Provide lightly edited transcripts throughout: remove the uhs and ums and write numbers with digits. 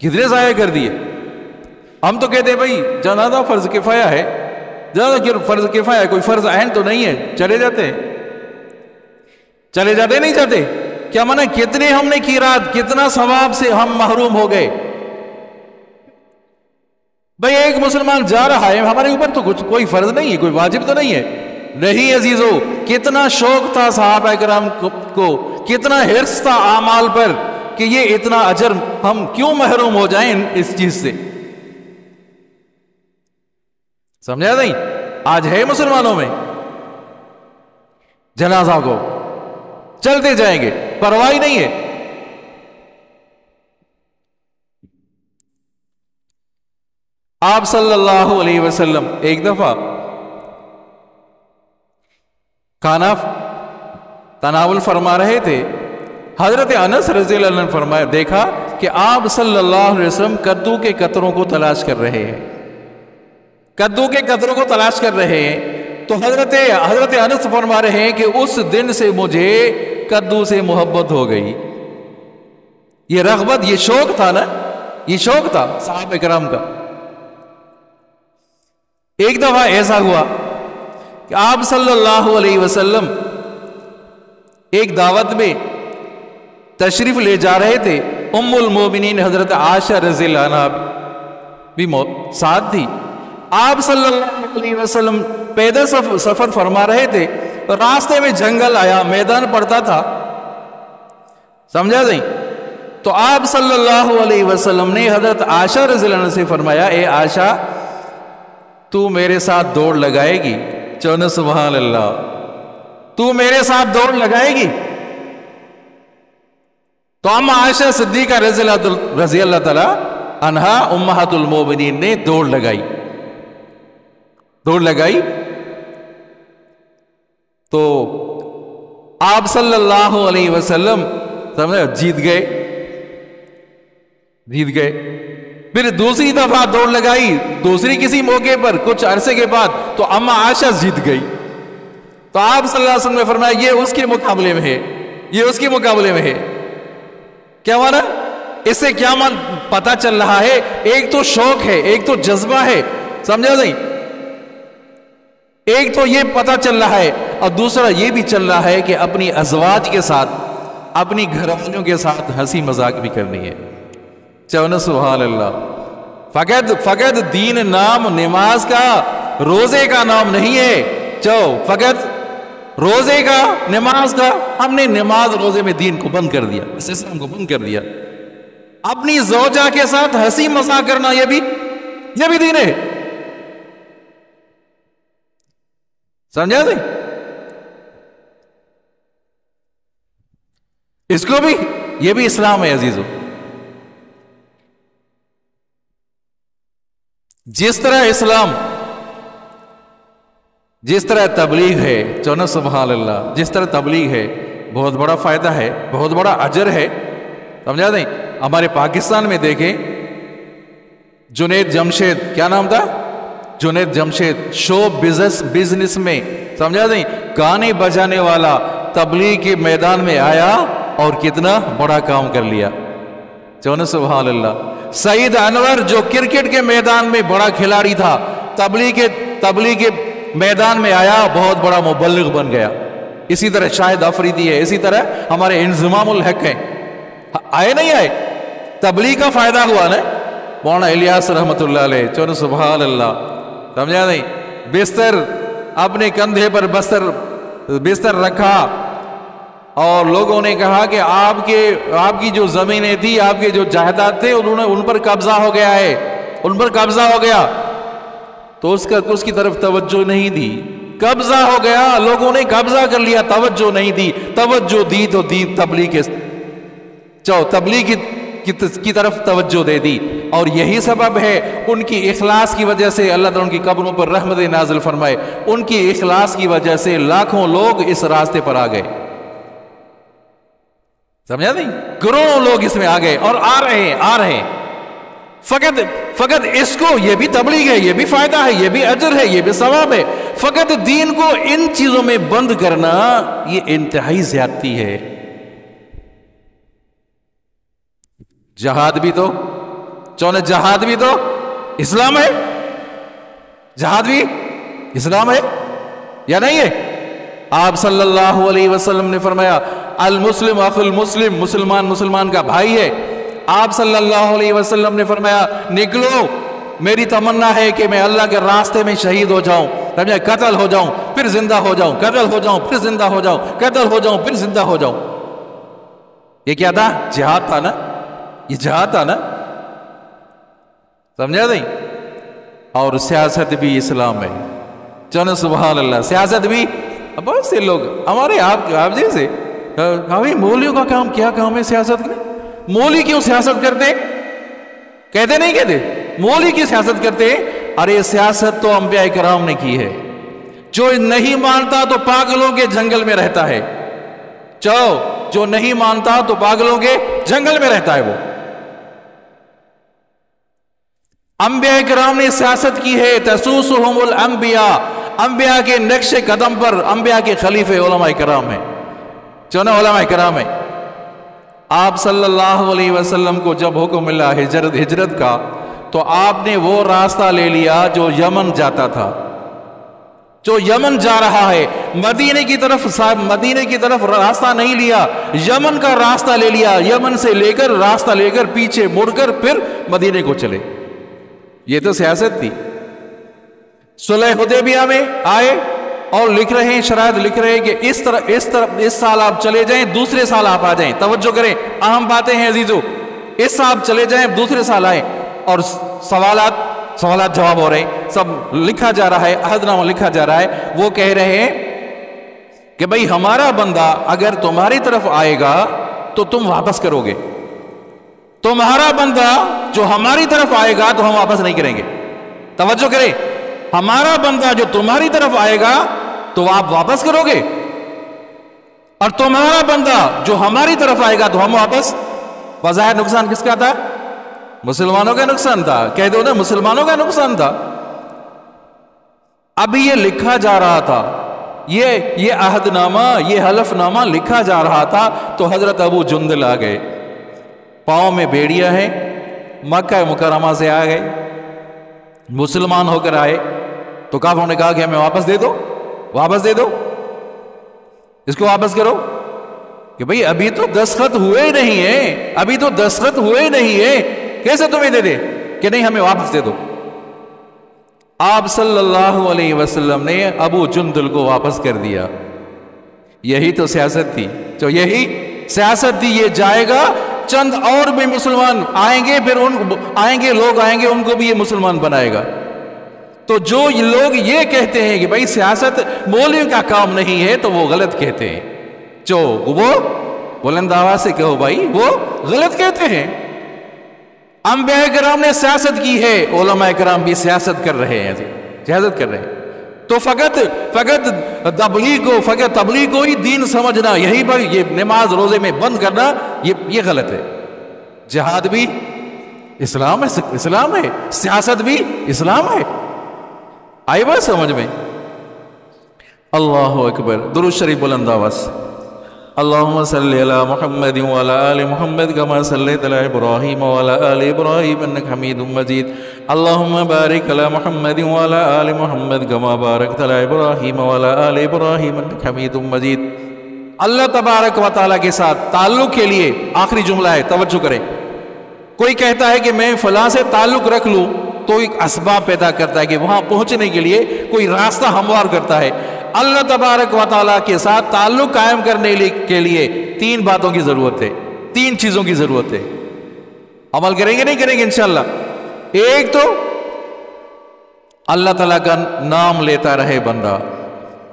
کتنے ضائع کر دیے. ہم تو کہتے ہیں بھائی جنازہ فرض کفایہ ہے، جنازہ فرض کفایہ ہے، کوئی فرض عین تو نہیں ہے، چلے جاتے ہیں. چلے جاتے نہیں جاتے؟ کیا مانا کتنے ہم نے کی رات، کتنا ثواب سے ہم محروم ہو گئے. بھائی ایک مسلمان جا رہا ہے، ہمارے اوپر تو کچھ کوئی فرض نہیں ہے، کوئی واجب تو نہیں ہے. نہیں عزیزو، کتنا شوق تھا صحابہ کرام کو، کتنا حرص تھا اعمال پر کہ یہ اتنا اجر ہم کیوں محروم ہو جائیں اس چیز سے. سمجھا نہیں؟ آج ہے مسلمانوں میں جنازہ کو چلتے جائیں گے، پرواہ نہیں ہے. آپ صلی اللہ علیہ وسلم ایک دفعہ کھانا تناول فرما رہے تھے. حضرت انس رضی اللہ عنہ نے فرمایا، دیکھا کہ آپ صلی اللہ علیہ وسلم کدو کے قطروں کو تلاش کر رہے ہیں، کدو کے قطروں کو تلاش کر رہے ہیں. تو حضرت انس فرما رہے ہیں کہ اس دن سے مجھے کدو سے محبت ہو گئی. یہ رغبت، یہ شوق تھا نا، یہ شوق تھا صحابہ کرام کا. ایک دفعہ ایسا ہوا کہ آپ صلی اللہ علیہ وسلم ایک دعوت میں تشریف لے جا رہے تھے. ام المومنین حضرت عائشہ رضی اللہ عنہ بھی ساتھ تھی. آپ صلی اللہ علیہ وسلم پیدل سفر فرما رہے تھے، راستے میں جنگل آیا، میدان پڑتا تھا. سمجھا نہیں؟ تو آپ صلی اللہ علیہ وسلم نے حضرت عائشہ رضی اللہ عنہ سے فرمایا، اے عائشہ تو میرے ساتھ دوڑ لگائے گی؟ چونا سبحان اللہ، تو میرے ساتھ دوڑ لگائے گی؟ تو اما عائشہ صدیقہ رضی اللہ تعالی عنہا امہات المومنین نے دوڑ لگائی. دوڑ لگائی تو آپ صلی اللہ علیہ وسلم جیت گئے. پھر دوسری دفعہ دوڑ لگائی، دوسری کسی موقع پر کچھ عرصے کے بعد، تو اما عائشہ جیت گئی. تو آپ صلی اللہ علیہ وسلم نے فرمایا یہ اس کے مقابلے میں ہے، یہ اس کے مقابلے میں ہے. کیا مانا؟ اس سے کیا پتا چل رہا ہے؟ ایک تو شوق ہے، ایک تو جذبہ ہے. سمجھا نہیں؟ ایک تو یہ پتا چل رہا ہے، اور دوسرا یہ بھی چل رہا ہے کہ اپنی ازواج کے ساتھ، اپنی گھر والوں کے ساتھ ہنسی مذاق بھی کرنی ہے. چونا سبحان اللہ. فقط دین نام نماز کا، روزے کا نام نہیں ہے. فقط روزے کا، نماز کا، ہم نے نماز روزے میں دین کو بند کر دیا، اسلام کو بند کر دیا. اپنی زوجہ کے ساتھ ہنسی مذاق کرنا یہ بھی دین ہے. سمجھا نہیں؟ اس کو بھی، یہ بھی اسلام ہے عزیزو. جس طرح اسلام، جس طرح تبلیغ ہے، چونا سبحان اللہ، جس طرح تبلیغ ہے بہت بڑا فائدہ ہے، بہت بڑا اجر ہے. سمجھا نہیں؟ ہمارے پاکستان میں دیکھیں، جنید جمشید، کیا نام تھا؟ جنید جمشید، شو بزنس میں، سمجھا نہیں، گانے بجانے والا تبلیغ کے میدان میں آیا اور کتنا بڑا کام کر لیا. چونا سبحان اللہ. سعید انور جو کرکٹ کے میدان میں بڑا کھلاڑی تھا، تبلیغ کے میدان میں آیا، بہت بڑا مبلغ بن گیا. اسی طرح شاہد افریدی ہے، اسی طرح ہمارے انضمام الحق ہیں. آئے نہیں آئے؟ تبلیغ کا فائدہ ہوا نا. مولانا الیاس رحمت اللہ علیہ، چونا سبحان اللہ. سمجھا نہیں؟ بستر اپنے کندھے پر بستر رکھا، اور لوگوں نے کہا کہ آپ کی جو زمینیں تھی، آپ کے جو جائیداد تھے، ان پر قبضہ ہو گیا ہے، ان پر قبضہ ہو گیا. تو اس کی طرف توجہ نہیں دی. قبضہ ہو گیا، لوگوں نے قبضہ کر لیا، توجہ نہیں دی. توجہ دی تو دی تبلیغ کی طرف توجہ دے دی. اور یہی سبب ہے ان کی اخلاص کی وجہ سے اللہ تعالیٰ ان کی قبروں پر رحمت نازل فرمائے. ان کی اخلاص کی وجہ سے لاکھوں لوگ اس راستے پر آ گئے. سمجھا نہیں؟ کروڑوں لوگ اس میں آ گئے اور آ رہے ہیں. فقط اس کو، یہ بھی تبلیغ ہے، یہ بھی فائدہ ہے، یہ بھی اجر ہے، یہ بھی ثواب ہے. فقط دین کو ان چیزوں میں بند کرنا یہ انتہائی زیادتی ہے. جہاد بھی تو چونے جہاد بھی تو اسلام ہے، جہاد بھی اسلام ہے یا نہیں ہے؟ آپ صلی اللہ علیہ وسلم نے فرمایا المسلم اخو المسلم، مسلمان مسلمان کا بھائی ہے۔ آپ صلی اللہ علیہ وسلم نے فرمایا نکلو، میری تمنا ہے کہ میں اللہ کے راستے میں شہید ہو جاؤں، قتل ہو جاؤں پھر زندہ ہو جاؤں، قتل ہو جاؤں پھر زندہ ہو جاؤں، قتل ہو جاؤں پھر زندہ ہو جاؤں۔ یہ کیا تھا؟ جہاد تھا نا، یہ جہاد تھا نا، سمجھا نہیں؟ اور سیاست بھی اسلام ہے، چلو سبحان اللہ، سیاست بھی۔ بہت سے لوگ ہمارے آپ جیسے مولویوں کا کام کیا کام ہے سیاست کا؟ مولوی کیوں سیاست کرتے؟ کہتے نہیں کہتے مولوی کی سیاست کرتے؟ ارے سیاست تو انبیاء کرام نے کی ہے، جو نہیں مانتا تو پاگلوں کے جنگل میں رہتا ہے، جو نہیں مانتا تو پاگلوں کے جنگل میں رہتا ہے۔ وہ انبیاء کرام نے سیاست کی ہے، تسوسہم الانبیاء، انبیاء کے نقش قدم پر انبیاء کے خلیفے علماء کرام ہیں، چونا علماء کرام ہیں۔ آپ صلی اللہ علیہ وسلم کو جب حکم ملا ہجرت کا تو آپ نے وہ راستہ لے لیا جو یمن جاتا تھا، جو یمن جا رہا ہے، مدینے کی طرف راستہ نہیں لیا، یمن کا راستہ لے لیا، یمن سے لے کر راستہ لے کر پیچھے مڑ کر پھر مدینے کو چلے۔ یہ تو سیاست تھی۔ صلح حدیبیہ میں آئے اور لکھ رہے ہیں، شرائط لکھ رہے ہیں کہ اس سال آپ چلے جائیں، دوسرے سال آپ آ جائیں۔ توجہ کریں، اہم باتیں ہیں عزیزو۔ اس سال آپ چلے جائیں، دوسرے سال آئیں، اور سوالات جواب ہو رہے ہیں، سب لکھا جا رہا ہے، عہد نامہ لکھا جا رہا ہے۔ وہ کہہ رہے ہیں کہ بھئی ہمارا بندہ اگر تمہاری طرف آئے گا تو تم واپس کرو گے، تمہارا بندہ جو ہماری طرف آئے گا تو ہم واپس نہیں کریں گے۔ توجہ کریں، ہمارا بندہ جو تمہاری طرف آئے گا تو آپ واپس کرو گے، اور تمہارا بندہ جو ہماری طرف آئے گا تو ہم واپس۔ بظاہر نقصان کس کا تھا؟ مسلمانوں کا نقصان تھا، کہہ دو نا، مسلمانوں کا نقصان تھا۔ ابھی یہ لکھا جا رہا تھا، یہ عہد نامہ، یہ حلف نامہ لکھا جا رہا تھا تو حضرت ابو جندل آ گئے، پاؤں میں بیڑیاں ہیں، مکہ مکرمہ سے آ گئے، مسلمان ہو کر آئے تو کافروں نے کہا کہ ہمیں واپس دے دو، واپس دے دو، اس کو واپس کرو۔ کہ بھئی ابھی تو دستخط ہوئے نہیں ہیں، ابھی تو دستخط ہوئے نہیں ہیں، کیسے تمہیں دے دے؟ کہ نہیں ہمیں واپس دے دو۔ آپ صلی اللہ علیہ وسلم نے ابو جندل کو واپس کر دیا۔ یہی تو سیاست تھی، جو یہی سیاست تھی۔ یہ جائے گا، چند اور بھی مسلمان آئیں گے، پھر لوگ آئیں گے، ان کو بھی یہ مسلمان بنائے گا۔ تو جو لوگ یہ کہتے ہیں کہ بھائی سیاست مولوی کا کام نہیں ہے تو وہ غلط کہتے ہیں، جو وہ بلند آواز سے کہو بھائی، وہ غلط کہتے ہیں۔ انبیاء کرام نے سیاست کی ہے، علماء کرام بھی سیاست کر رہے ہیں، سیاست کر رہے ہیں۔ تو فقط تبلیغ کو ہی دین سمجھنا، یہی پر یہ نماز روزے میں بند کرنا، یہ غلط ہے۔ جہاد بھی اسلام ہے، سیاست بھی اسلام ہے۔ آئی بات سمجھ میں؟ اللہ اکبر، درود شریف بلند آواز۔ اللہم صلی علی محمد وعلی آل محمد کما صلیت علی ابراہیم وعلی آل ابراہیم انک حمید مجید۔ اللہم بارک علی محمد وعلی آل محمد کما بارکت علی ابراہیم وعلی آل ابراہیم انک حمید مجید۔ اللہ تبارک و تعالیٰ کے ساتھ تعلق کے لیے آخری جملہ ہے، توجہ کریں۔ کوئی کہتا ہے کہ میں فلاں سے تعلق رکھ لوں تو ایک اسباب پیدا کرتا ہے کہ وہاں پہنچنے کے لیے کوئی راستہ ہموار کرتا ہے۔ اللہ تبارک و تعالیٰ کے ساتھ تعلق قائم کرنے کے لیے تین باتوں کی ضرورت ہے، تین چیزوں کی ضرورت ہے۔ عمل کریں گے نہیں کریں گے انشاءاللہ؟ ایک تو اللہ تعالیٰ کا نام لیتا رہے بندہ،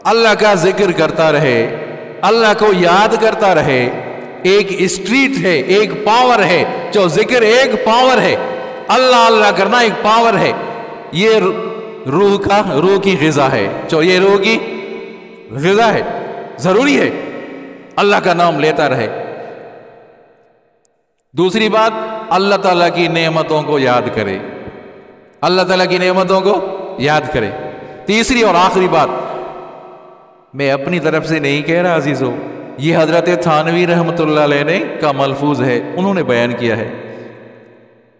اللہ کا ذکر کرتا رہے، اللہ کو یاد کرتا رہے۔ ایک اسٹریٹ ہے، ایک پاور ہے، جو ذکر ایک پاور ہے، اللہ اللہ کرنا ایک پاور ہے۔ یہ روح کی غذا ہے، جو یہ روح کی غذا ہے، ضروری ہے اللہ کا نام لیتا رہے۔ دوسری بات، اللہ تعالیٰ کی نعمتوں کو یاد کرے، اللہ تعالیٰ کی نعمتوں کو یاد کرے۔ تیسری اور آخری بات، میں اپنی طرف سے نہیں کہہ رہا عزیزو، یہ حضرت تھانوی رحمت اللہ علیہ نے کا ملفوظ ہے، انہوں نے بیان کیا ہے۔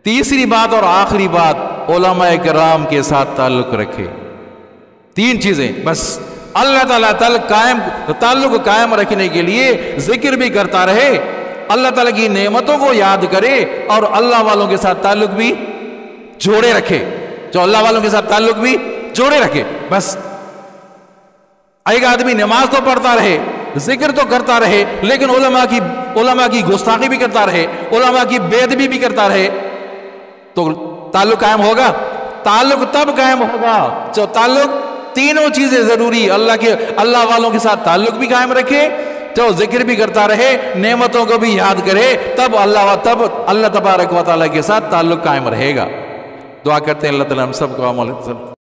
تیسری بات اور آخری بات، علماء کرام کے ساتھ تعلق رکھے۔ 3 چیزیں بس۔ اللہ تعالیٰ تعلق قائم رکھنے کے لیے ذکر بھی کرتا رہے، اللہ تعالیٰ کی نعمتوں کو یاد کرے، اور اللہ والوں کے ساتھ تعلق بھی جوڑے رکھے، جو اللہ والوں کے ساتھ تعلق بھی جوڑے رکھے۔ بس ایک آدمی نماز تو پڑھتا رہے، ذکر تو کرتا رہے، لیکن علماء کی گستاخی بھی کرتا رہے، علماء کی بے ادبی بھی کرتا رہے، تو تعلق قائم ہوگا؟ تعلق تب قائم ہوگا جو تعلق تینوں چیزیں ضروری، اللہ والوں کے ساتھ تعلق بھی قائم رکھے، جو ذکر بھی کرتا رہے، نعمتوں کو بھی یاد کرے، تب اللہ تبارک و تعالیٰ کے ساتھ تعلق قائم رہے گا۔ دعا کرتے ہیں اللہ تعالیٰ ہم سب کو عمل